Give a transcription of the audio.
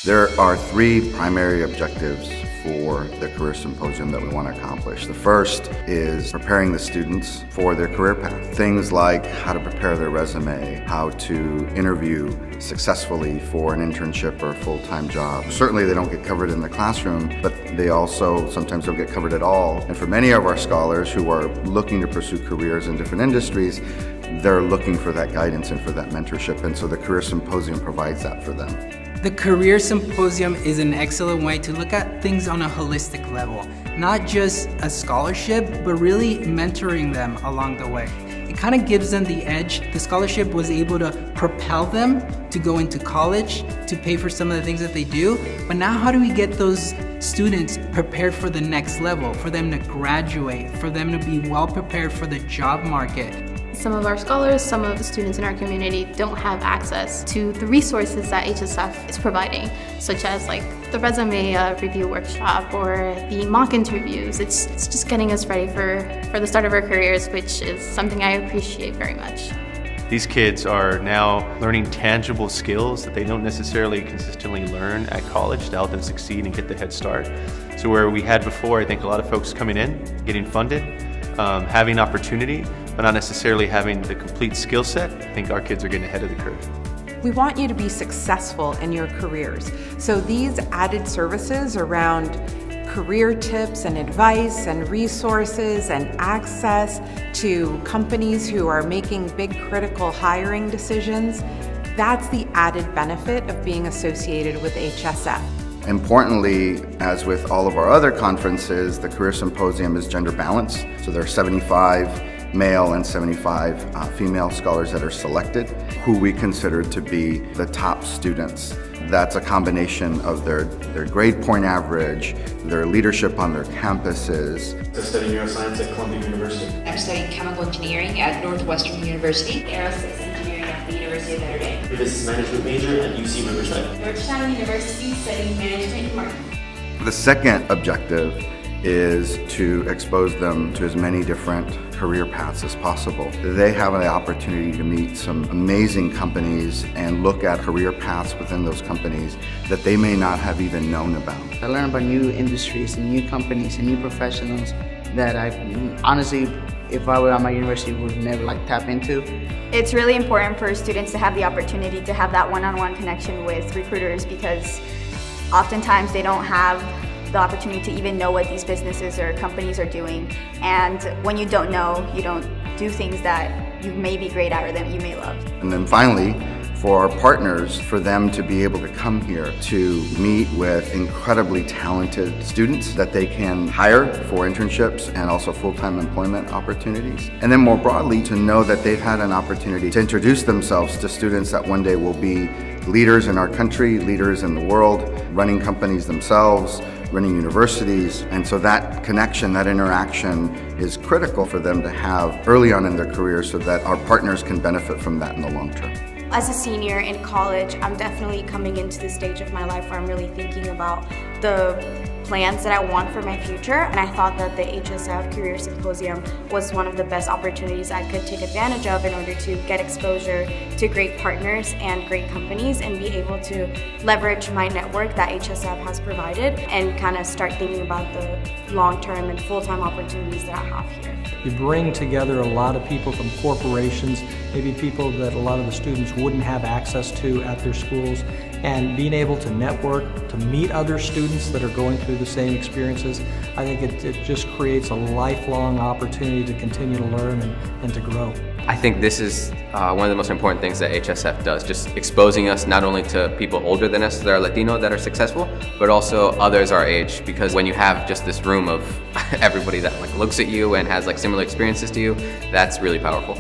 There are three primary objectives for the Career Symposium that we want to accomplish. The first is preparing the students for their career path. Things like how to prepare their resume, how to interview successfully for an internship or a full-time job. Certainly they don't get covered in the classroom, but they also sometimes don't get covered at all. And for many of our scholars who are looking to pursue careers in different industries, they're looking for that guidance and for that mentorship, and so the Career Symposium provides that for them. The Career Symposium is an excellent way to look at things on a holistic level, not just a scholarship, but really mentoring them along the way. It kind of gives them the edge. The scholarship was able to propel them to go into college, to pay for some of the things that they do, but now how do we get those students prepared for the next level, for them to graduate, for them to be well prepared for the job market? Some of our scholars, some of the students in our community don't have access to the resources that HSF is providing, such as like the resume review workshop or the mock interviews. It's just getting us ready for the start of our careers, which is something I appreciate very much. These kids are now learning tangible skills that they don't necessarily consistently learn at college to help them succeed and get the head start. So where we had before, I think a lot of folks coming in, getting funded, having opportunity, but not necessarily having the complete skill set, I think our kids are getting ahead of the curve. We want you to be successful in your careers. So these added services around career tips and advice and resources and access to companies who are making big critical hiring decisions, that's the added benefit of being associated with HSF. Importantly, as with all of our other conferences, the Career Symposium is gender balanced. So there are 75 male and 75 female scholars that are selected, who we consider to be the top students. That's a combination of their grade point average, their leadership on their campuses. I study neuroscience at Columbia University. I'm studying chemical engineering at Northwestern University. Aerospace engineering at the University of Notre Dame. Business management major at UC Riverside. Georgetown University studying management and marketing. The second objective is to expose them to as many different career paths as possible. They have an opportunity to meet some amazing companies and look at career paths within those companies that they may not have even known about. I learn about new industries and new companies and new professionals that I honestly, if I were at my university, would never tap into. It's really important for students to have the opportunity to have that one-on-one connection with recruiters, because oftentimes they don't have the opportunity to even know what these businesses or companies are doing. And when you don't know, you don't do things that you may be great at or that you may love. And then finally, for our partners, for them to be able to come here to meet with incredibly talented students that they can hire for internships and also full-time employment opportunities. And then more broadly, to know that they've had an opportunity to introduce themselves to students that one day will be leaders in our country, leaders in the world, running companies themselves, running universities. And so that connection, that interaction is critical for them to have early on in their career so that our partners can benefit from that in the long term. As a senior in college, I'm definitely coming into the stage of my life where I'm really thinking about the plans that I want for my future, and I thought that the HSF Career Symposium was one of the best opportunities I could take advantage of in order to get exposure to great partners and great companies and be able to leverage my network that HSF has provided and kind of start thinking about the long-term and full-time opportunities that I have here. You bring together a lot of people from corporations, maybe people that a lot of the students wouldn't have access to at their schools, and being able to network, to meet other students that are going through the same experiences, I think it just creates a lifelong opportunity to continue to learn and to grow. I think this is one of the most important things that HSF does, just exposing us not only to people older than us that are Latino that are successful, but also others our age, because when you have just this room of everybody that looks at you and has similar experiences to you, that's really powerful.